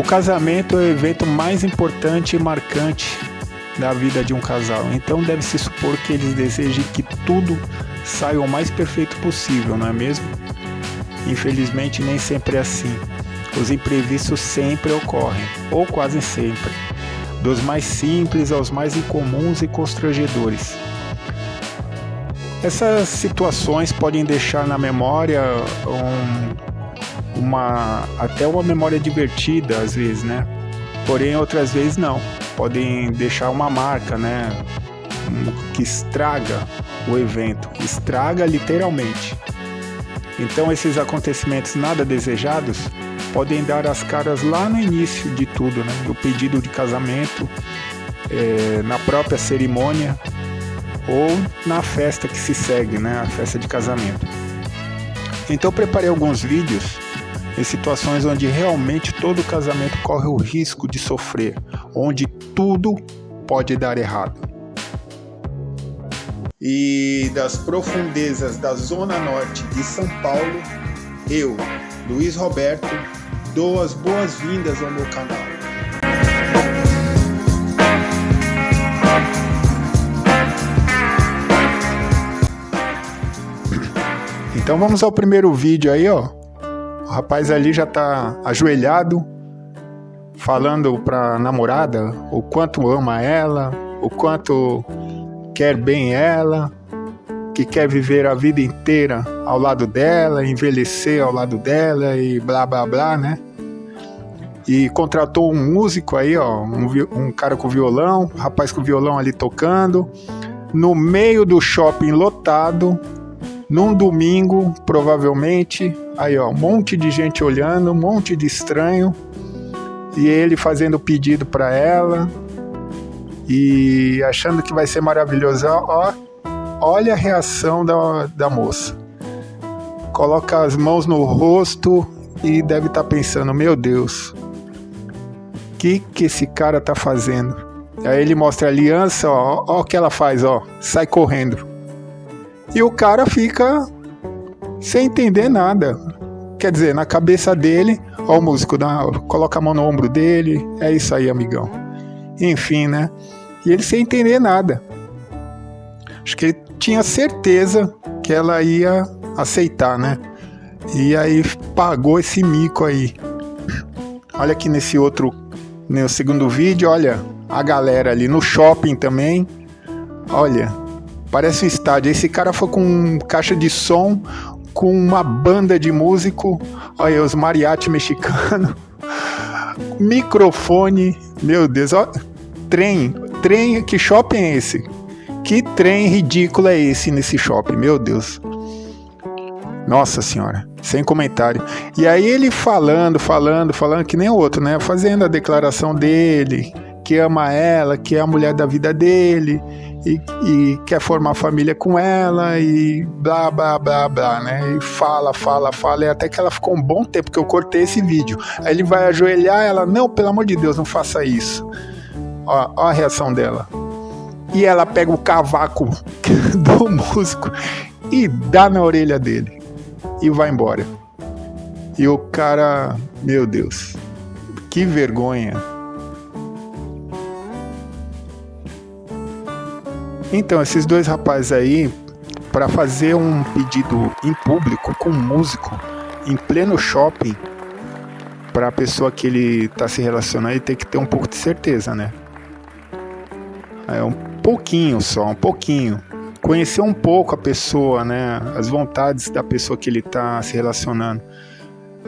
casamento é o evento mais importante e marcante da vida de um casal, então deve-se supor que eles desejem que tudo saia o mais perfeito possível, não é mesmo? Infelizmente nem sempre é assim. Os imprevistos sempre ocorrem, ou quase sempre, dos mais simples aos mais incomuns e constrangedores. Essas situações podem deixar na memória até uma memória divertida às vezes, né? Porém outras vezes não, podem deixar uma marca, né? Que estraga o evento, estraga literalmente. Então esses acontecimentos nada desejados podem dar as caras lá no início de tudo, né? No pedido de casamento, na própria cerimônia ou na festa que se segue, né? A festa de casamento. Então eu preparei alguns vídeos em situações onde realmente todo casamento corre o risco de sofrer, onde tudo pode dar errado. E das profundezas da Zona Norte de São Paulo, eu, Luiz Roberto, dou as boas-vindas ao meu canal. Então vamos ao primeiro vídeo aí, ó. O rapaz ali já tá ajoelhado, falando pra namorada o quanto ama ela, o quanto quer bem ela, que quer viver a vida inteira ao lado dela, envelhecer ao lado dela e blá blá blá, né? E contratou um músico aí, ó, um cara com violão, um rapaz com violão ali tocando, no meio do shopping lotado, num domingo, provavelmente, aí ó, um monte de gente olhando, um monte de estranho, e ele fazendo pedido para ela, e achando que vai ser maravilhoso. Ó, olha a reação da moça. Coloca as mãos no rosto e deve estar pensando, meu Deus, o que esse cara tá fazendo? Aí ele mostra a aliança, ó o que ela faz, ó, sai correndo. E o cara fica sem entender nada. Quer dizer, na cabeça dele, ó o músico, coloca a mão no ombro dele, é isso aí, amigão. Enfim, né? E ele sem entender nada. Acho que ele tinha certeza que ela ia aceitar, né? E aí pagou esse mico aí. Olha aqui no segundo vídeo, olha a galera ali no shopping também. Olha, parece um estádio. Esse cara foi com caixa de som, com uma banda de músico. Olha, os mariachi mexicanos. Microfone. Meu Deus, ó. Trem, que shopping é esse? Que trem ridículo é esse nesse shopping? Meu Deus. Nossa senhora, sem comentário. E aí ele falando que nem o outro, né? Fazendo a declaração dele, que ama ela, que é a mulher da vida dele, e quer formar família com ela, e blá, blá, blá, blá, né? E fala, e até que ela ficou um bom tempo, que eu cortei esse vídeo. Aí ele vai ajoelhar, ela, não, pelo amor de Deus, não faça isso. Ó a reação dela. E ela pega o cavaco do músico e dá na orelha dele. E vai embora. E o cara, meu Deus, que vergonha. Então, esses dois rapazes aí, para fazer um pedido em público com um músico, em pleno shopping, para a pessoa que ele está se relacionando, ele tem que ter um pouco de certeza, né? É um pouquinho só, um pouquinho. Conhecer um pouco a pessoa, né? As vontades da pessoa que ele está se relacionando.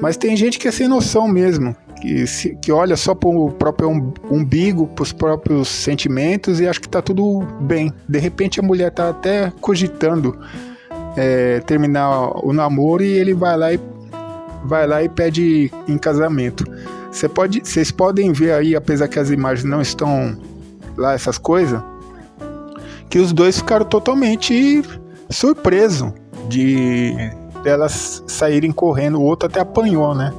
Mas tem gente que é sem noção mesmo, que olha só para o próprio umbigo, para os próprios sentimentos e acha que está tudo bem. De repente a mulher está até cogitando terminar o namoro e ele vai lá e pede em casamento. Vocês podem ver aí, apesar que as imagens não estão lá, essas coisas, que os dois ficaram totalmente surpresos de elas saírem correndo. O outro até apanhou, né?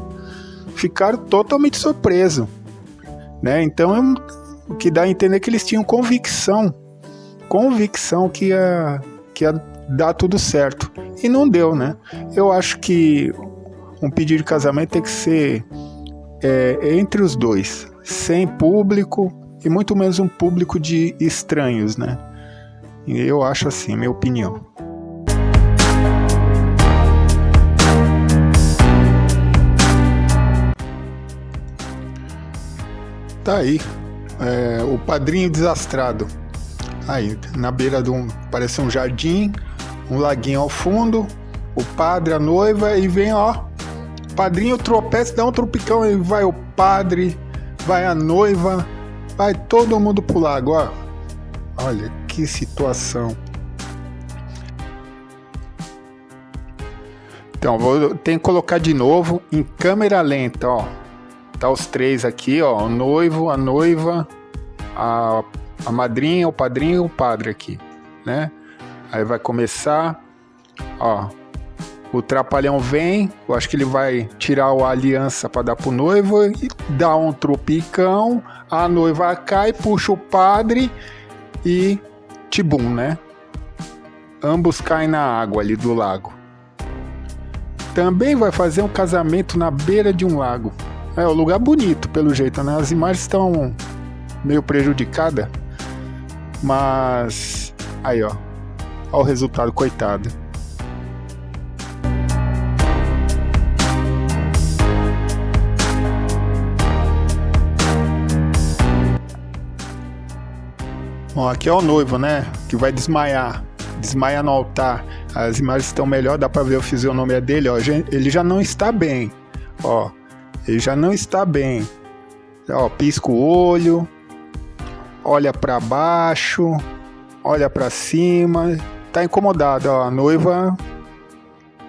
Ficaram totalmente surpresos, né? Então o que dá a entender que eles tinham convicção que ia dar tudo certo, e não deu, né? Eu acho que um pedido de casamento tem que ser entre os dois, sem público e muito menos um público de estranhos, né? Eu acho assim, minha opinião. Tá aí, o padrinho desastrado. Aí, na beira de parece um jardim, um laguinho ao fundo, o padre, a noiva, e vem, ó, o padrinho tropeça, dá um tropicão, e vai o padre, vai a noiva, vai todo mundo pro lago, ó. Olha que situação. Então, tenho que colocar de novo em câmera lenta, ó. Tá os três aqui, ó, o noivo, a noiva, a madrinha, o padrinho e o padre aqui, né? Aí vai começar, ó, o trapalhão vem, eu acho que ele vai tirar a aliança para dar pro noivo e dá um tropicão, a noiva cai, puxa o padre e tibum, né? Ambos caem na água ali do lago. Também vai fazer um casamento na beira de um lago. É um lugar bonito, pelo jeito, né? As imagens estão meio prejudicadas, mas aí, ó, olha o resultado, coitado. Bom, aqui é o noivo, né? Que vai desmaiar no altar. As imagens estão melhor, dá pra ver a fisionomia dele, ó. Ele já não está bem, ó. Ele já não está bem. Ó, pisca o olho, olha pra baixo, olha pra cima, tá incomodado, ó. A noiva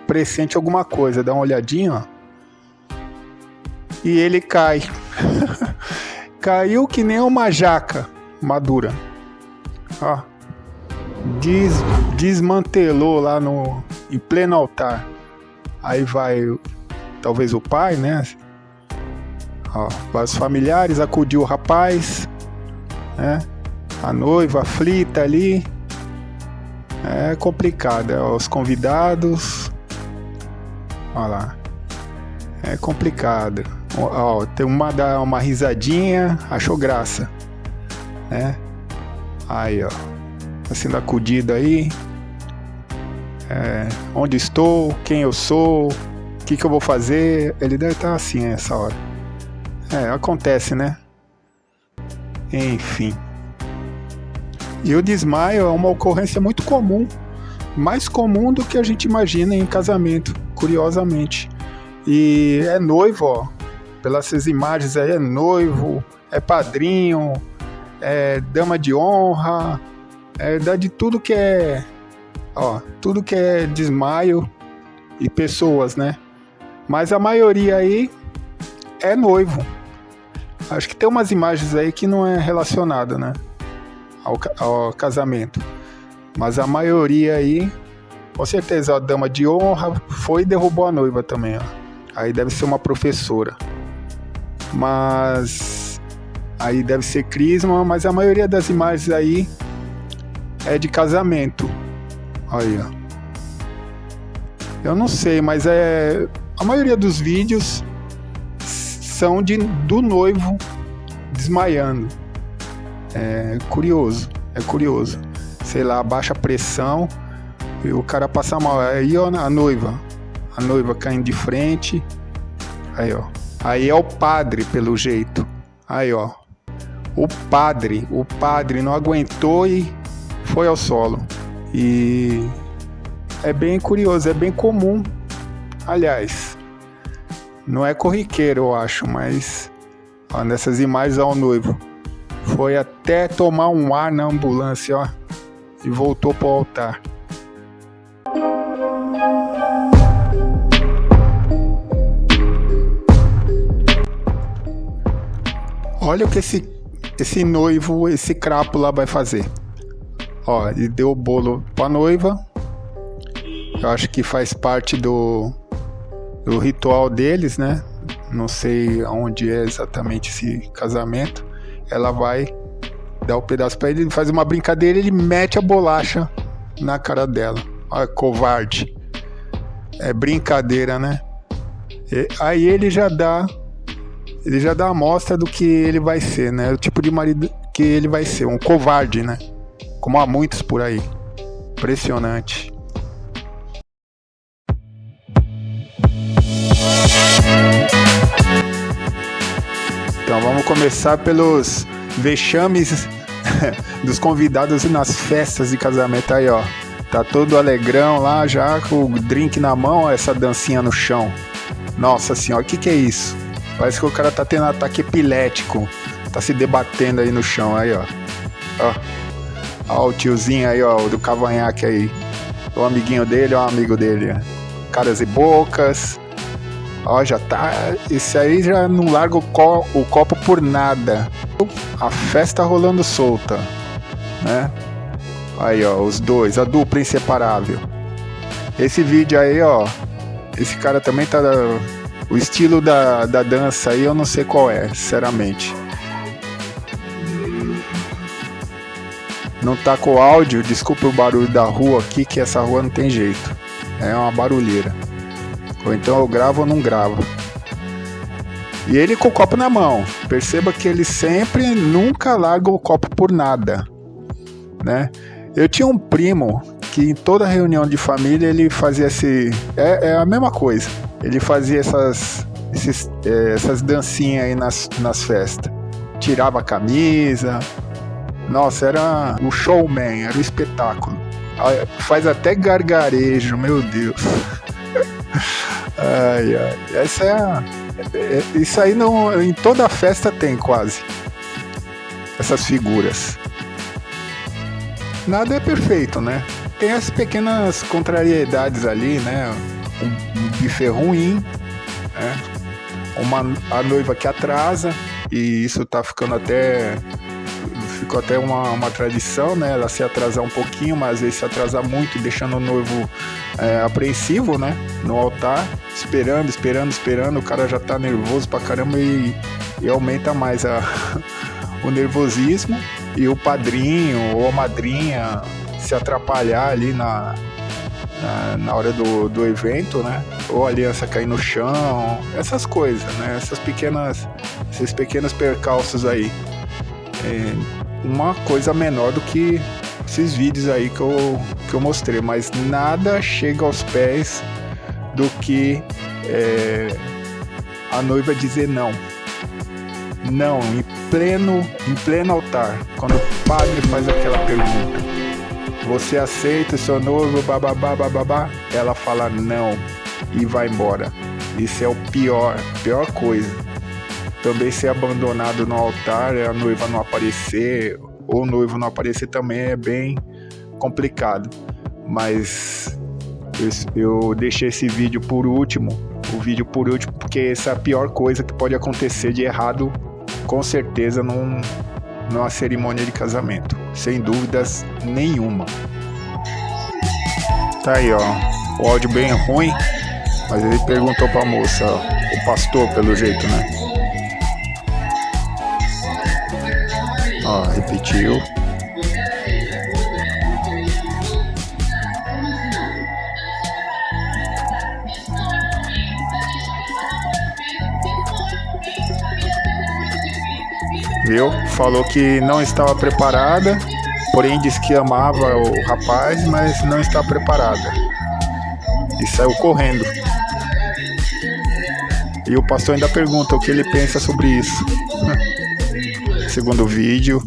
pressente alguma coisa, dá uma olhadinha, ó. E ele cai. Caiu que nem uma jaca madura. Ó, desmantelou lá em pleno altar. Aí vai talvez o pai, né? Ó, vai os familiares, acudiu o rapaz, né? A noiva aflita ali. É complicado, ó, os convidados. Olha lá. É complicado. Ó, tem dá uma risadinha, achou graça, né? Aí, ó, tá sendo acudido aí. Onde estou? Quem eu sou? O que eu vou fazer? Ele deve estar assim nessa hora. Acontece, né? Enfim. E o desmaio é uma ocorrência muito comum. Mais comum do que a gente imagina em casamento, curiosamente. E é noivo, ó. Pelas imagens aí, é noivo, é padrinho, é dama de honra, dá de tudo que é, ó, tudo que é desmaio e pessoas, né? Mas a maioria aí é noivo. Acho que tem umas imagens aí que não é relacionada, né, ao casamento. Mas a maioria aí, com certeza, a dama de honra foi e derrubou a noiva também, ó. Aí deve ser uma professora. Mas aí deve ser crisma, mas a maioria das imagens aí é de casamento. Aí, ó. Eu não sei, mas a maioria dos vídeos são do noivo desmaiando. É curioso. Sei lá, baixa pressão e o cara passa mal. Aí, ó, a noiva caindo de frente. Aí, ó. Aí é o padre, pelo jeito. Aí, ó. O padre não aguentou e foi ao solo. E é bem curioso, é bem comum. Aliás, não é corriqueiro, eu acho, mas ó, nessas imagens, ó, o noivo foi até tomar um ar na ambulância, ó, e voltou pro altar. Olha o que esse noivo, esse crápula vai fazer. Ó, ele deu o bolo pra noiva. Eu acho que faz parte do ritual deles, né? Não sei onde é exatamente esse casamento. Ela vai dar o pedaço pra ele, faz uma brincadeira, ele mete a bolacha na cara dela. Olha, covarde. É brincadeira, né? Aí ele já dá ele já dá uma amostra do que ele vai ser, né? O tipo de marido que ele vai ser, um covarde, né? Como há muitos por aí. Impressionante. Então vamos começar pelos vexames dos convidados nas festas de casamento aí, ó. Tá todo alegrão lá já com o drink na mão, ó, essa dancinha no chão. Nossa senhora, o que é isso? Parece que o cara tá tendo ataque epilético. Tá se debatendo aí no chão, aí, ó. Ó o tiozinho aí, ó, do cavanhaque aí. O amiguinho dele, ó, o amigo dele. Caras e bocas. Ó, já tá. Esse aí já não larga o copo por nada. A festa rolando solta, né? Aí, ó, os dois, a dupla inseparável. Esse vídeo aí, ó. Esse cara também tá. O estilo da dança aí eu não sei qual é, sinceramente. Não tá com áudio, desculpa o barulho da rua aqui, que essa rua não tem jeito. É uma barulheira. Ou então eu gravo ou não gravo. E ele com o copo na mão. Perceba que ele sempre, nunca larga o copo por nada, né? Eu tinha um primo que em toda reunião de família ele fazia esse... É a mesma coisa. Ele fazia essas dancinhas aí nas festas. Tirava a camisa. Nossa, era o showman, era o espetáculo. Faz até gargarejo, meu Deus. Ai. Isso aí não, em toda festa tem quase. Essas figuras. Nada é perfeito, né? Tem as pequenas contrariedades ali, né? Um buffet ruim, né? A noiva que atrasa, e isso tá ficando até... Ficou até uma tradição, né? Ela se atrasar um pouquinho, mas às vezes se atrasar muito, deixando o noivo apreensivo, né? No altar, esperando. O cara já tá nervoso pra caramba e aumenta mais o nervosismo. E o padrinho ou a madrinha se atrapalhar ali na hora do evento, né? Ou a aliança cair no chão, essas coisas, né? Esses pequenos percalços aí. Uma coisa menor do que esses vídeos aí que eu mostrei, mas nada chega aos pés do que a noiva dizer não, em pleno altar, quando o padre faz aquela pergunta: você aceita o seu noivo, bababá, ela fala não e vai embora. Isso é a pior coisa. Também ser abandonado no altar, a noiva não aparecer, ou o noivo não aparecer também é bem complicado. Mas eu deixei esse vídeo por último, porque essa é a pior coisa que pode acontecer de errado, com certeza, numa cerimônia de casamento, sem dúvidas nenhuma. Tá aí, ó, o áudio bem ruim, mas ele perguntou pra moça, o pastor, pelo jeito, né? Ó, repetiu. Viu? Falou que não estava preparada, porém disse que amava o rapaz, mas não está preparada. E saiu correndo. E o pastor ainda pergunta o que ele pensa sobre isso. Segundo o vídeo.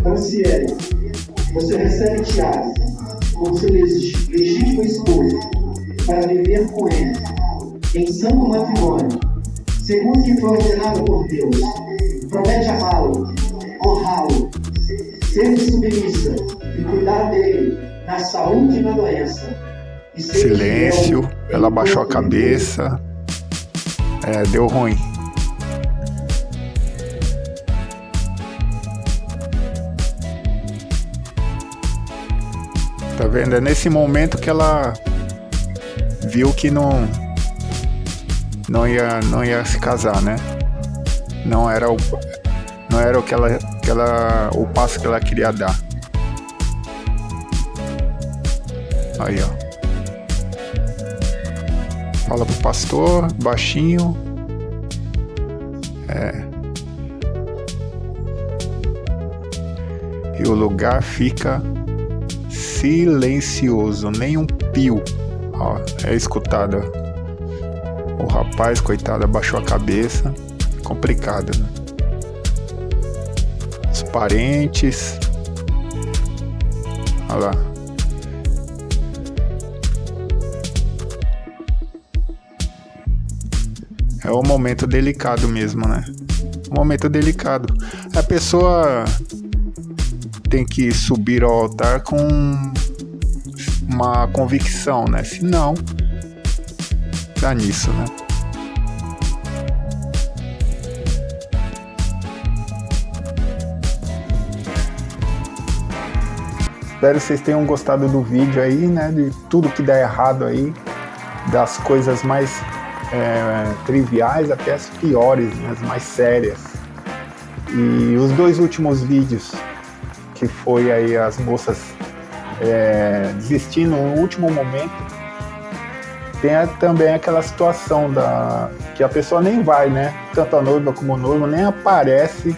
Franciele, você recebe Tiago como seu legítimo esposo para viver com ele em santo matrimônio, segundo que foi ordenado por Deus. Promete amá-lo, honrá-lo, ser submissa e cuidar dele na saúde e na doença. E silêncio, ela baixou a cabeça. Deu ruim. Tá vendo? É nesse momento que ela viu que não ia se casar, né? Não era o o passo que ela queria dar. Aí, ó. Fala pro pastor, baixinho. E o lugar fica silencioso, nem um pio. Ó, é escutado. O rapaz, coitado, abaixou a cabeça. Complicado, né? Os parentes. Olha lá. É um momento delicado mesmo, né? Um momento delicado. A pessoa tem que subir ao altar com uma convicção, né? Senão, dá nisso, né? Espero que vocês tenham gostado do vídeo aí, né? De tudo que dá errado aí, das coisas mais triviais até as piores, né? As mais sérias. E os 2 últimos vídeos, que foi aí as moças desistindo no último momento, tem também aquela situação que a pessoa nem vai, né? Tanto a noiva como o noivo nem aparece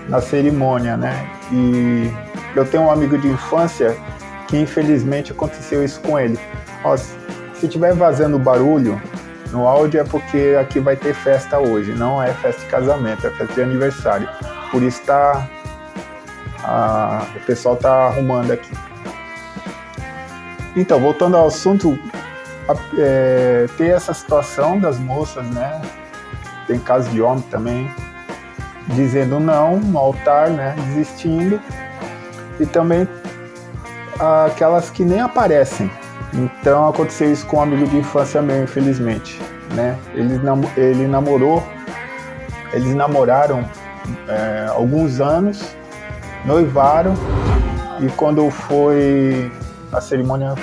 na cerimônia, né? E eu tenho um amigo de infância que infelizmente aconteceu isso com ele. Ó, se tiver vazando barulho no áudio é porque aqui vai ter festa hoje, não é festa de casamento, é festa de aniversário. Por isso o pessoal tá arrumando aqui. Então, voltando ao assunto, ter essa situação das moças, né? Tem casos de homem também, dizendo não no altar, né? Desistindo. E também aquelas que nem aparecem. Então aconteceu isso com um amigo de infância meu, infelizmente, né? Eles namoraram alguns anos, noivaram, e quando foi a cerimônia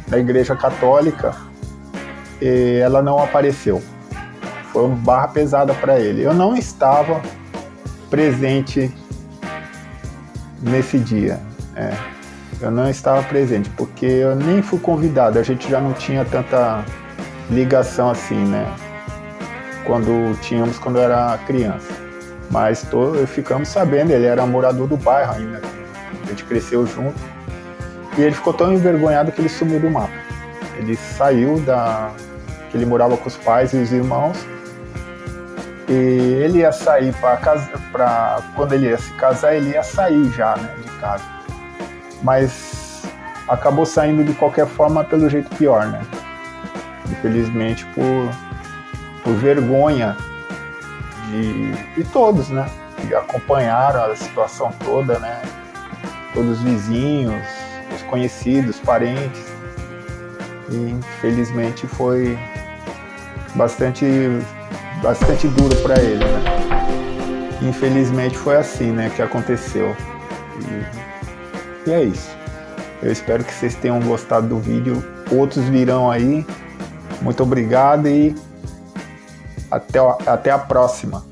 na igreja católica, ela não apareceu. Foi uma barra pesada para ele. Eu não estava presente nesse dia. Eu não estava presente, porque eu nem fui convidado, a gente já não tinha tanta ligação assim, né? Quando eu era criança. Mas ficamos sabendo, ele era morador do bairro ainda, a gente cresceu junto. E ele ficou tão envergonhado que ele sumiu do mapa. Ele saiu que ele morava com os pais e os irmãos, e ele ia sair quando ele ia se casar, ele ia sair já, né, de casa. Mas acabou saindo de qualquer forma pelo jeito pior, né? Infelizmente por vergonha de todos, né? Que acompanharam a situação toda, né? Todos os vizinhos, os conhecidos, parentes. E infelizmente foi bastante duro para ele, né? Infelizmente foi assim, né, que aconteceu. E é isso. Eu espero que vocês tenham gostado do vídeo. Outros virão aí. Muito obrigado e até a próxima.